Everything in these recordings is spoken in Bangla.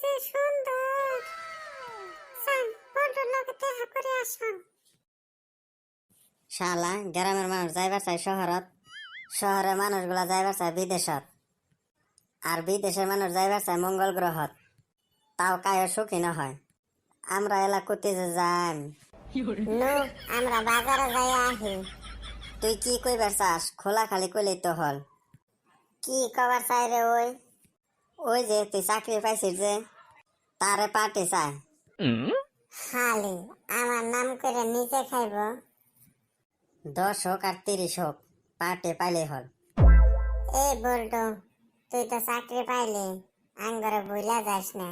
যে সুন্দর। সান বড় লোকে দেখা করে আসুন। শালা গ্রামের মানুষ যাইবার চাই শহরত, শহরের মানুষগুলা যাইবার চায় বিদেশত, আর বিদেশের মানুষ যাইবার চায় মঙ্গল গ্রহত। তাও কায় সুখী না হয়। আমরা এলা করতে যে যাই। নো আমরা বাজারে যাই আহি। তুই কি কইবার চাস? খোলা খালি কইলেই তো হল। কি কবার চাই রে ওই? ওই যে তুই চাকরি পাইছিস যে, তারে পার্টি চায়। খালি আমার নাম করে নিজে খাইব। 10 হোক আর 30 হোক, পার্টি পাইলেই হল। এই বলতো তুই তো চাকরি পাইলি, আঙ্গরে ভুলা যাস না।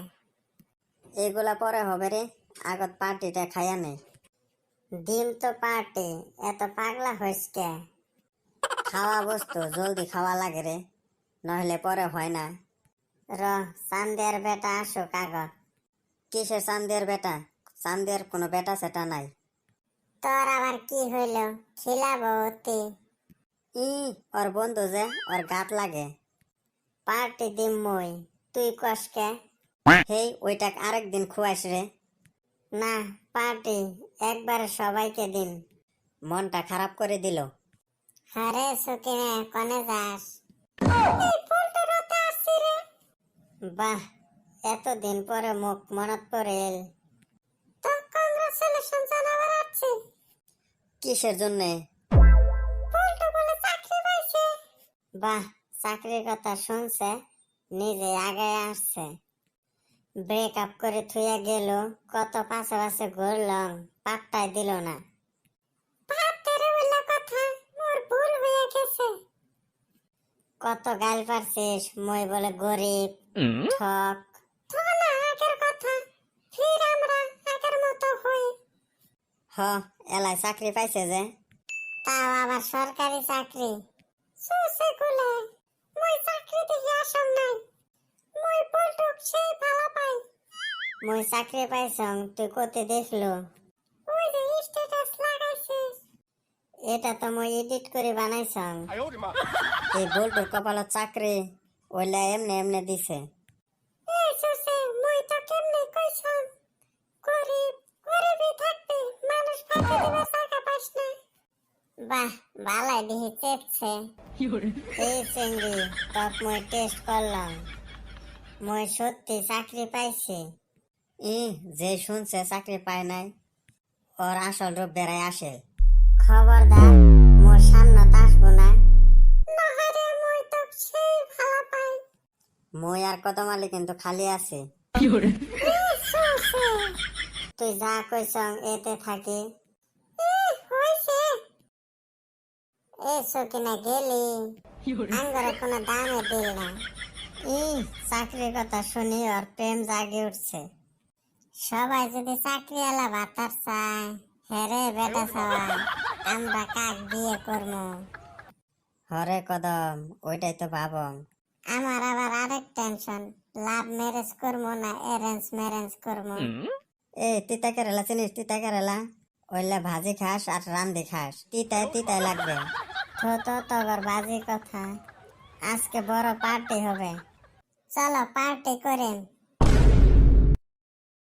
এগুলা পরে হবে রে, আগত পার্টিটা খাইয়া নেই। ডিম তো পার্টি, এত পাগলা হইস কে? খাওয়া বস্তু জলদি খাওয়া লাগে রে, নইলে পরে হয় না। র চান্দের বেটা আসুক আগত। কিসের চান্দের বেটা? চান্দের কোনো বেটা সেটা নাই। তোর আবার কি হইল? খিলাবো অতি। ওর বন্ধু যে, ওর গাত লাগে। পার্টি দিম মই, তুই কসকে? হেই ওইটাক আরেকদিন খুয়াইস রে। না পার্টি একবারে সবাইকে দিন। মনটা খারাপ করে দিল। আরে সুকিনে কনে যাস? বাহ, এতদিন পরে মুখ মনত পড়ে এল। তো কংগ্রাচুলেশন জানাবার আছে। কিসের জন্যে? পল্টু বলে চাকরি পাইছে। বাহ, চাকরির কথা শুনছে, নিজে আগে আসছে। ব্রেকআপ করে থুইয়া গেল, কত পাশে পাশে ঘুরলাম, পাত্তাই দিল না। ভাতের বেলা কথা, মোর ভুল হয়ে গেছে। কত গাল পারছিস, মই বলে গরিব, ঠক। থোলা আগের কথা, ফির আমরা আগের মতো হই। হ, এলাই চাকরি পাইছে যে। তাও আবার সরকারি চাকরি। সুসে গুলে, মই চাকরি দেখি আসম নাই। মই পল্টুক সেই ভালো পাই। মই চাকরি পাইছং, তুই কোতে দেখলো? ওই যে স্ট্যাটাস লাগাইছিস। এটা তো মই এডিট করে বানাইছং। এই বল্টুর কপালত চাকরি, ওইলা এমনে এমনে দিছে। এই সুসে, মই তো কেমনে কইছম। গরিব, গরিবই থাকবে, মানুষ ফাঁকি দিবে টাকা পাস না। বাহ, ভালাই দিহি চেপছে। এই চিংড়ি, তক মই টেস্ট করলাম, মই সত্যি চাকরি পাইছি। যে শুনছে চাকরি পায় নাই, ওর আসল রূপ বেড়াই আসে। খবরদার, মোর সামনে আসবো না। নাহারে মই তো সেই ভালো পাই। মই আর কত মালি কিন্তু খালি আছে। এই সুসে, তুই যা কইছং এতে থাকি। হইছে। এই সুকিনে গেলি, আঙ্গরে কোনো দামে দিল না। চাকরির কথা শুনি ওর প্রেম জাগে উঠছে। সবাই যদি চাকরি এলা ভাতার চায়, হেরে বেটা সবাই, আমরা কাক বিয়ে করবো। হরে কদম, ওইটাই তো ভাবং। আমার আবার আরেক টেনশন, লাভ ম্যারেজ করবো না অ্যারেঞ্জ ম্যারেজ করবো। তিতা কেরালা চিনিস? তিতা কেরালা ওইলা ভাজি খাস আর রান্ধি খাস, তিতাই তিতাই লাগবে। তো তোর বাজি কথা। আজকে বড় পার্টি হবে। চলো পার্টি করেন।